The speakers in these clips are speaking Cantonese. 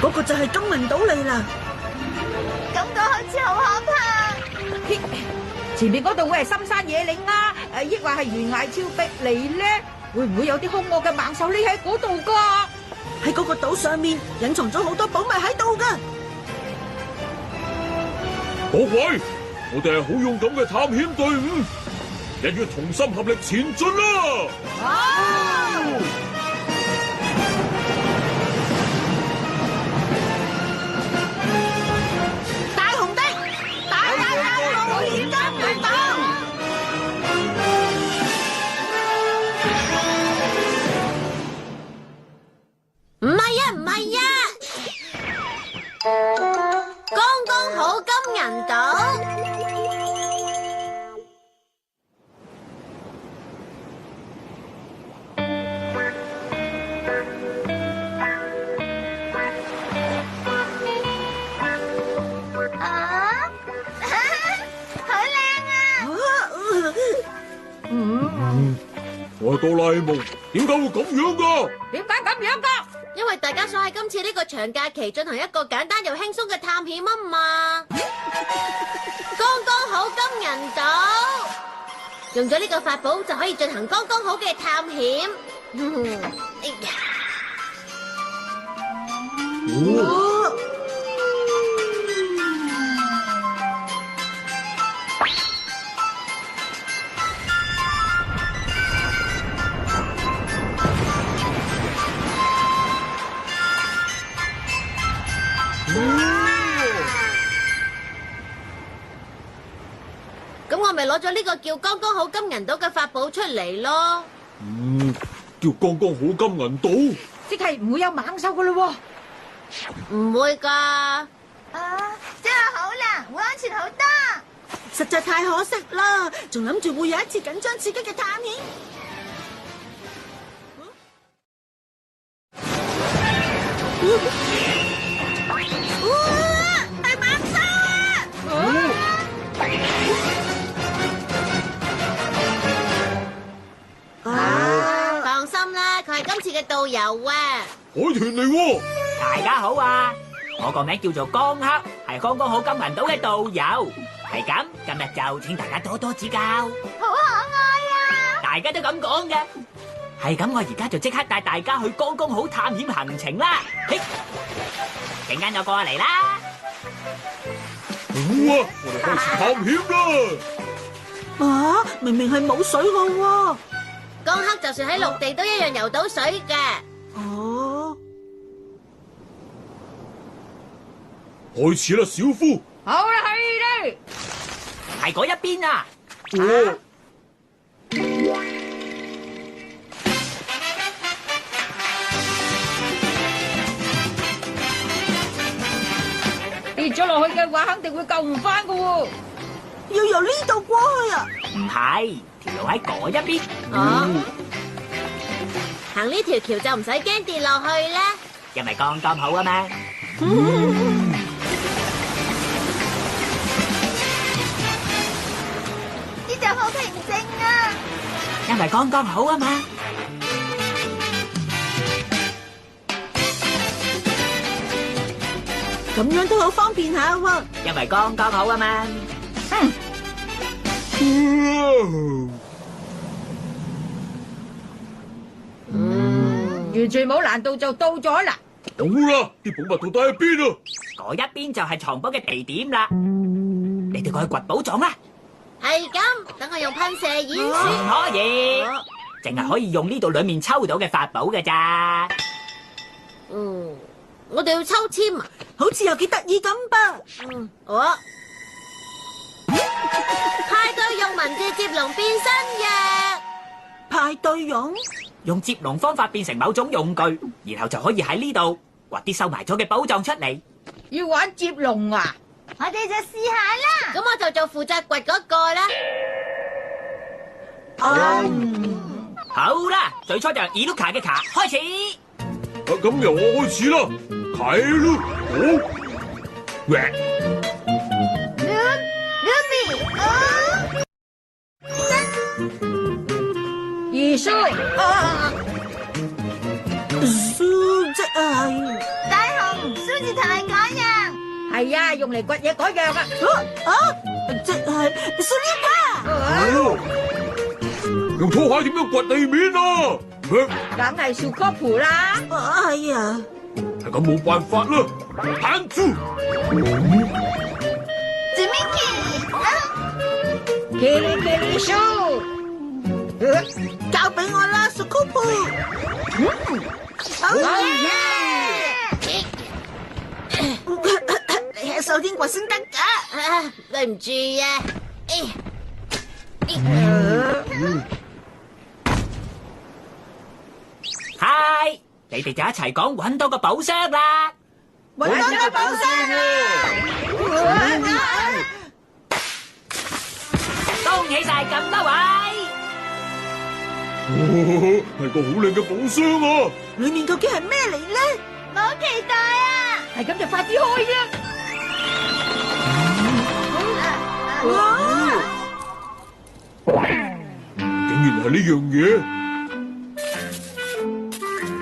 嗰個就係金銀島嚟啦，感覺好似好可怕。前面嗰度會係深山野嶺啊，抑或係懸崖峭壁嚟咧？會唔會有啲兇惡嘅猛獸匿喺嗰度噶？喺嗰個島上面隱藏咗好多寶物喺度噶。各位，我哋係好勇敢嘅探險隊伍，一於同心合力前進啦！大紅的，大冒險金銀島。唔係啊，唔係啊，剛剛好金銀島。我係哆啦 A 夢，點解會咁樣噶？點解咁樣噶？因為大家想喺今次呢個長假期進行一個簡單又輕鬆嘅探險啊嘛，剛剛好金銀島，用咗呢個法寶就可以進行剛剛好嘅探險。哎呀！咁我咪攞咗呢個叫剛剛好金銀島嘅法寶出嚟咯。叫剛剛好金銀島，即係唔會有猛獸噶咯喎。唔會噶。真係好啦，會安全好多。實在太可惜啦，仲諗住會有一次緊張刺激嘅探險。係猛獸啊！放心啦，佢係今次嘅導遊啊。海豚嚟喎！大家好啊，我個名叫做江克，係剛剛好金銀島嘅導遊。係咁，今日就請大家多多指教。好可愛啊！大家都咁講嘅。係咁，我而家就即刻帶大家去剛剛好探險行程啦。嘿，陣間就過嚟啦。好啊，我哋開始探險啦！啊，明明係冇水路喎。江克就算喺陸地都一樣游到水嘅。哦，開始啦，小夫。好啦，係咧。係嗰一邊啊。跌咗落去嘅話，肯定會救唔翻噶喎。要由呢度過去啊？唔係，條路喺嗰一邊。行呢條橋就唔使驚跌落去啦。因為剛剛好啊嘛。呢度好平靜啊！因為剛剛好啊嘛。咁樣都好方便下喎。因為剛剛好啊嘛。完全冇難度就到咗啦。好啦，啲寶物到底喺邊啊？嗰一邊就係藏寶嘅地點啦。你哋過去掘寶藏啦。係咁，等我用噴射演唔說。可以，淨係可以用呢度裏面抽到嘅法寶嘅咋。我哋要抽籤啊！好似有幾得意咁噃。我派對用文字接龍變身嘅。派對用？用接龍方法變成某種用具，然後就可以喺呢度掘啲收埋咗嘅寶藏出嚟。要玩接龍啊？我哋就試下啦。咁我就做負責掘嗰個啦。好啦，最初就由 Iluka 嘅卡開始。咁由我開始啦，睇咯，好。Ruby，咦？奇書，書即係大雄，書字同你講樣。係啊，用嚟掘嘢嗰樣啊。即係書呢巴。哦，用拖鞋點樣掘地面啊？梗係小科普啦。係啊，係咁冇辦法啦，彈住。指 Mickey，奇里書，交俾我啦，小科普。好嘢！你喺手天掘先得㗎。對唔住啊！嗨，你哋就一齊講搵到個寶箱啦！揾到個寶箱啊！恭喜晒咁多位！係個好靚嘅寶箱啊！裏面究竟係咩嚟咧？好期待啊！係咁就快啲開啦！竟然係呢樣嘢，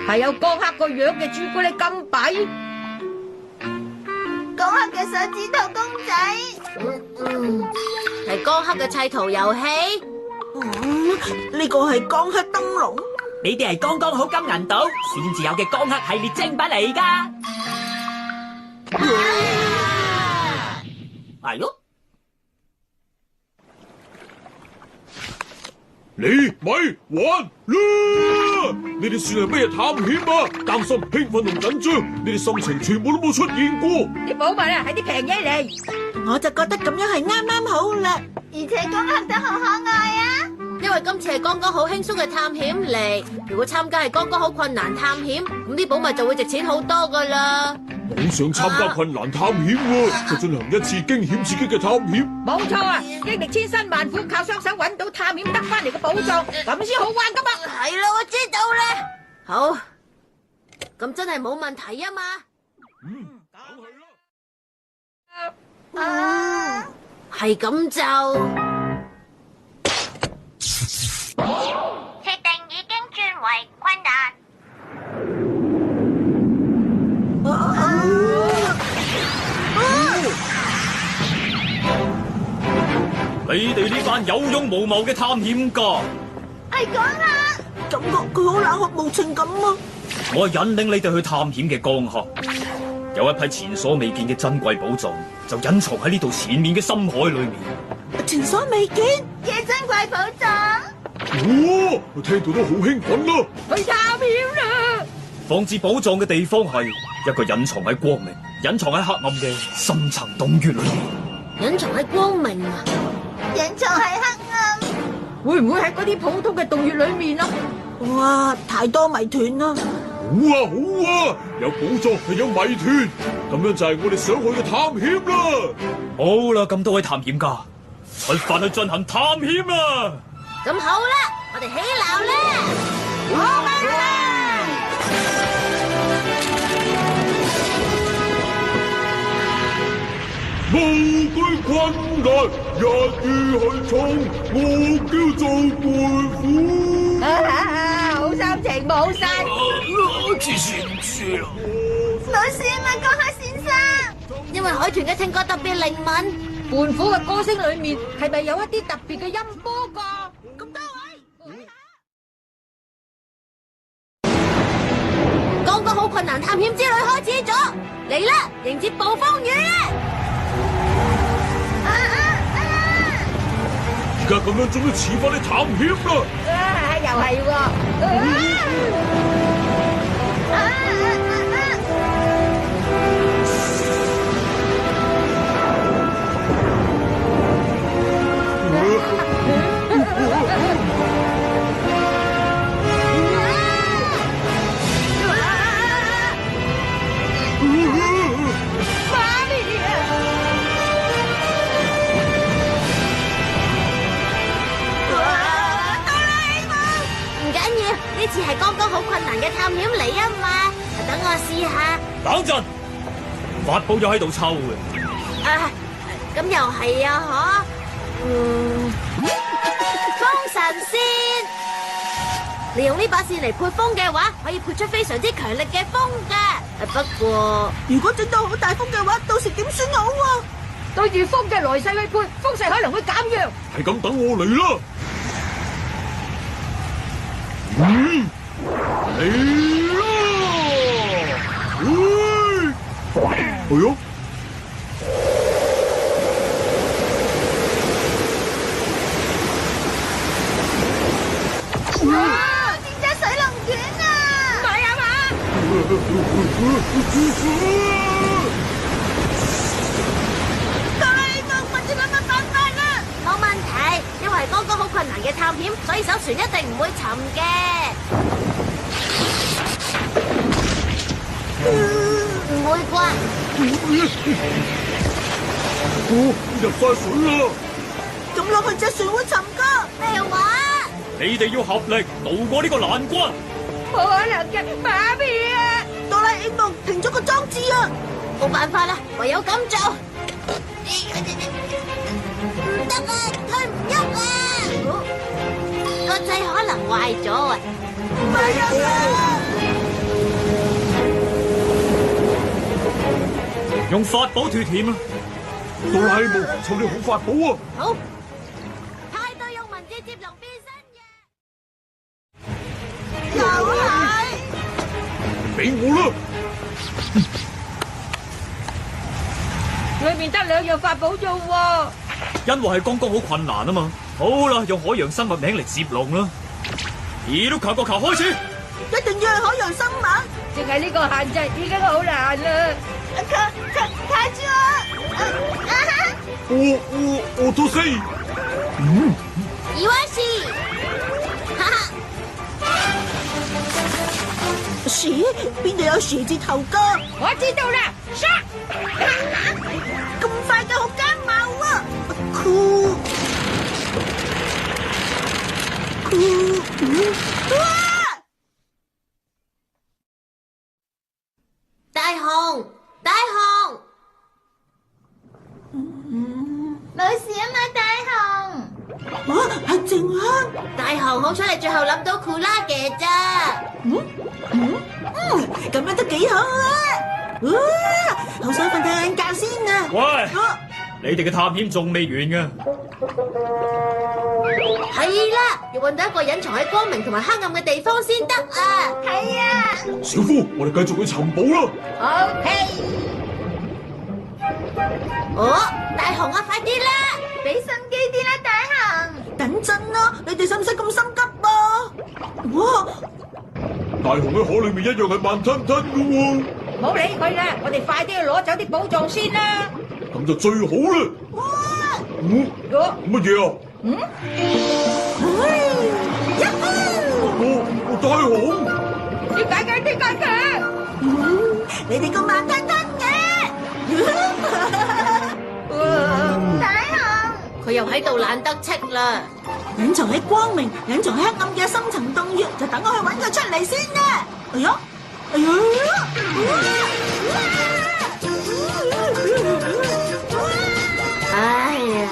係有江克個樣嘅朱古力金幣，講下嘅手指頭公仔，係江克嘅砌圖遊戲。呢個係江克燈籠。你哋係剛剛好金銀島先至有嘅江克系列精品嚟㗎。係咯。你咪玩啦！你哋算係咩探險啊？擔心、興奮同緊張，呢啲心情全部都冇出現過。啲寶物啊係啲平嘢嚟，我就覺得咁樣係啱啱好啦。而且講下得好可愛啊！因為今次係剛剛好輕鬆嘅探險嚟，如果參加係剛剛好困難探險，咁啲寶物就會值錢好多噶啦。好想參加困難探險喎，就進行一次驚險刺激嘅探險。冇錯啊！經歷千辛萬苦，靠雙手揾到探險得翻嚟嘅寶藏，咁先好玩噶嘛！係咯，我知道啦。好，咁真係冇問題啊嘛。梗係啦。啊！係咁就設定已經轉為困難。你哋呢班有勇無謀嘅探險家，係講下，感覺佢好冷酷無情咁啊！我引領你哋去探險嘅江河，有一批前所未見嘅珍貴寶藏，就隱藏喺呢度前面嘅深海裏面。前所未見嘅珍貴寶藏。哦，我聽到都好興奮啦！去探險啦！放置寶藏嘅地方係一個隱藏喺光明、隱藏喺黑暗嘅深層洞穴裏面。隱藏喺光明啊！隱藏喺黑暗。會唔會喺嗰啲普通嘅洞穴裏面啊？哇，太多謎團啦！好啊好啊，有寶藏係有謎團，咁樣就係我哋想去嘅探險啦！好啦，咁多位探險家，出發去進行探險啦！咁好啦，我哋起錨啦！好啦！無懼困難，一於去衝，目標做背虎。好心情冇晒。黐線啦！冇事嘛，講下先生。因為海豚嘅聽覺特別靈敏。胖虎嘅歌聲裏面係咪有一啲特別嘅音波㗎？咁多位，剛剛好困難探險之旅開始咗，嚟啦，迎接暴風雨啦！而家咁樣終於似翻啲探險啦！又係喎！呢次係剛剛好困難嘅探險嚟啊嘛，等我試下。等陣，法寶又喺度抽嘅。咁又係啊，嗬？封神先。利用呢把線嚟潑風嘅話，可以潑出非常之強力嘅風㗎。不過，如果整到好大風嘅話，到時點算好啊？對住風嘅來勢去潑，風勢可能會減弱。係咁，等我嚟啦！嚟啦！係啊！哇！變咗水龍捲啊！唔係啊嘛？哆啦 A 夢，問住諗乜辦法啦？冇問題，因為係剛剛好困難嘅探險，所以艘船一定唔會沉嘅。唔會啩？入晒水啦！咁落去隻船會沉噶。咩話？你哋要合力渡過呢個難關。冇可能嘅，媽咪啊！哆啦 A 夢停咗個裝置啊！冇辦法啦，唯有咁做。唔得啊，佢唔喐啊！個掣可能壞咗啊！唔係啊！用法寶脫險啊！哆啦 A 夢，湊你好法寶啊！好，派對用文字接龍變身嘅。又係。俾我啦！裏面得2樣法寶啫喎。因為係剛剛好困難啊嘛。好啦，用海洋生物名嚟接龍啦。伊魯卡個球開始。一定要係海洋生物。淨係呢個限制已經好難啦。卡住我！我都識。伊瓦西，哈哈，蛇？邊度有蛇字頭噶？我知道啦，殺！咁快嘅好奸謀啊！酷！哇！大雄，大雄，冇事啊嘛，大雄。哇，係靜香。大雄，好彩你最後諗到庫拉嘅咋？咁樣都幾好啊！哇，好想瞓晏覺先啊！喂，你哋嘅探險仲未完嘅。係啦，要搵到一個隱藏喺光明同埋黑暗嘅地方先得啊！係啊！小夫，我哋繼續去尋寶啦！好嘿，哦，大雄啊，快啲啦！俾心機啲啦，大雄。等陣啦，你哋使唔使咁心急噃？哇！大雄喺海裏面一樣係慢吞吞嘅喎。冇理佢啦，我哋快啲去攞走啲寶藏先啦。咁就最好啦。乜嘢啊？我大雄。點解嘅？點解嘅？你哋咁慢吞吞嘅。大雄，佢又喺度懶得戚啦。隱藏喺光明、隱藏喺黑暗嘅深層洞穴，就等我去揾佢出嚟先啦。哎呀，哎呀！哎呀，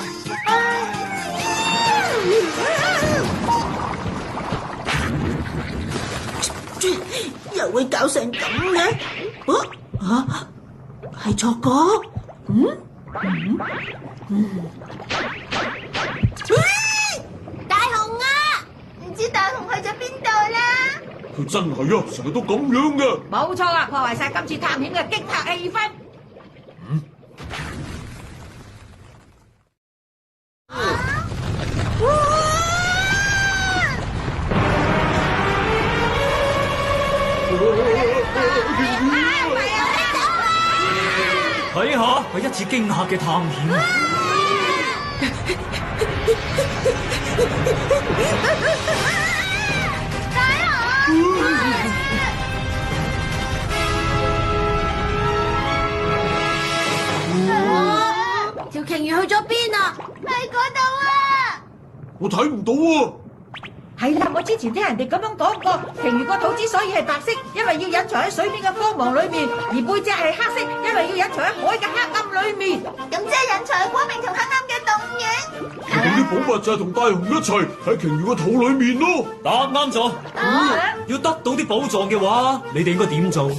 又會搞成咁嘅？係錯覺？大雄啊！唔知大雄去咗邊度啦？佢真係啊，成日都咁樣嘅。冇錯啊，破壞晒今次探險嘅激烈氣氛。睇下，係一次驚嚇嘅探險。條鯨魚去咗邊啊？喺嗰度啊！我睇唔到啊！係啦，我之前聽人哋咁樣講過，鯨魚個肚之所以係白色，因為要隱藏喺水面嘅光芒裏面；而背脊係黑色，因為要隱藏喺海嘅黑暗裏面。咁即係隱藏喺光明同黑暗嘅洞穴。咁啲寶物就係同大雄一齊喺鯨魚個肚裏面咯。答啱咗。要得到啲寶藏嘅話，你哋應該點做？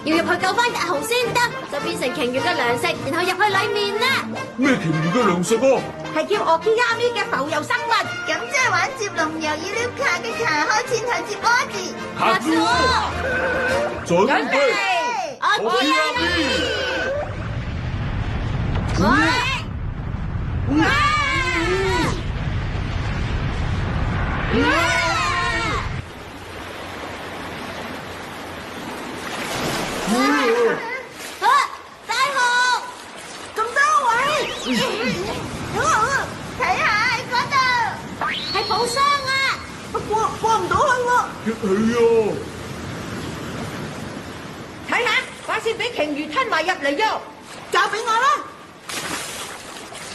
要入去救翻大雄先得，就變成鯨魚嘅糧食，然後入去裏面啦。咩鯨魚嘅糧食啊？係叫 Okiyami 嘅浮游生物。咁即係玩接龍由意料卡嘅卡開箭頭接波字。下次準備，我我大雄，咁多位，睇下喺嗰度，係寶箱啊！不過過唔到去喎。激氣啊！睇下，把先俾鯨魚吞埋入嚟喎。交俾我啦。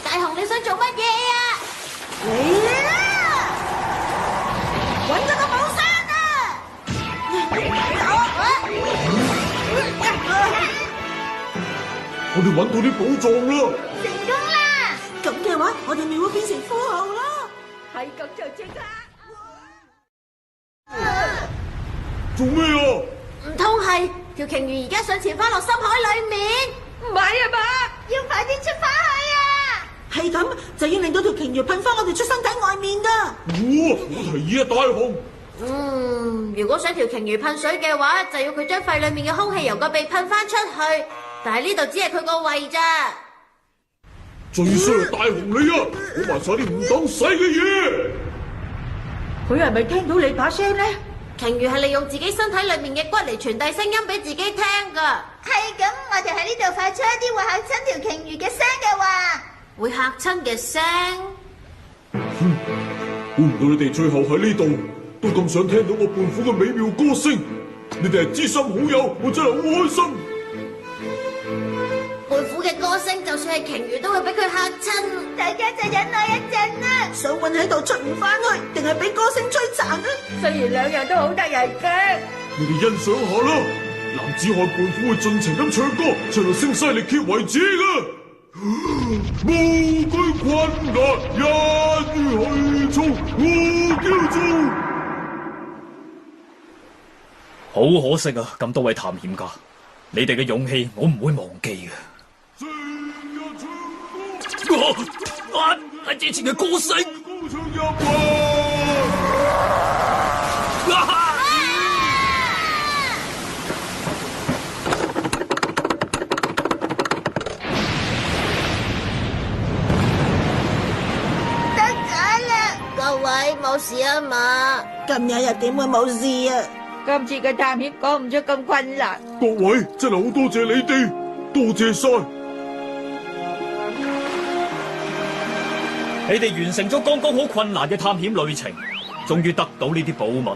大雄，你想做乜嘢啊？嚟啦！揾咗個寶箱啊！我哋揾到啲寶藏啦！成功啦！咁嘅話，我哋咪會變成富豪啦！係咁就即刻。做咩啊？唔通係條鯨魚而家想潛翻落深海裏面？唔係啊嘛？要快啲出翻去啊！係咁，就要令到條鯨魚噴翻我哋出身體外面噶。好提議啊，大雄！如果想條鯨魚噴水嘅話，就要佢將肺裏面嘅空氣由個鼻噴翻出去。但係呢度只係佢個胃咋。最衰係大雄你啊！講埋晒啲唔等使嘅嘢。佢係咪聽到你把聲咧？鯨魚係利用自己身體裏面嘅骨嚟傳遞聲音俾自己聽噶。係咁，我哋喺呢度發出一啲會嚇親條鯨魚嘅聲嘅話，會嚇親嘅聲。估唔到你哋最後喺呢度都咁想聽到我胖虎嘅美妙歌聲，你哋係知心好友，我真係好開心。胖虎嘅歌聲，就算係鯨魚都會俾佢嚇親。大家就忍耐一陣啦。想韞喺度出唔翻去，定係俾歌聲摧殘啊？雖然兩樣都好得人驚。你哋欣賞下啦，男子漢胖虎會盡情咁唱歌，唱到聲嘶力竭為止㗎。無懼困難，一於去衝，我叫做。好可惜啊！咁多位探險家，你哋嘅勇氣我唔會忘記嘅。係之前嘅歌聲。得咗啦！各位冇事啊嘛？今日又點會冇事啊？今次嘅探險講唔出咁困難。各位真係好多謝你哋，多謝晒。你哋完成咗剛剛好困難嘅探險旅程，終於得到呢啲寶物啦。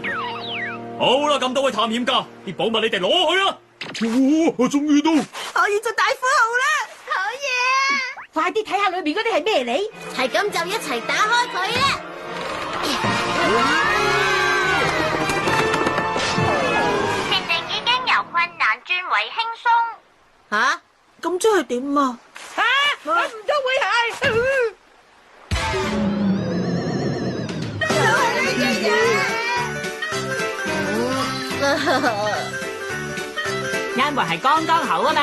好啦，咁多位探險家，啲寶物你哋攞去啦。我終於都可以做大富豪啦！好嘢啊！快啲睇下裏面嗰啲係咩嚟？係咁就一齊打開佢啦！設定已經由困難轉為輕鬆。吓？咁即係點啊？我唔通會係？因為係剛剛好啊嘛。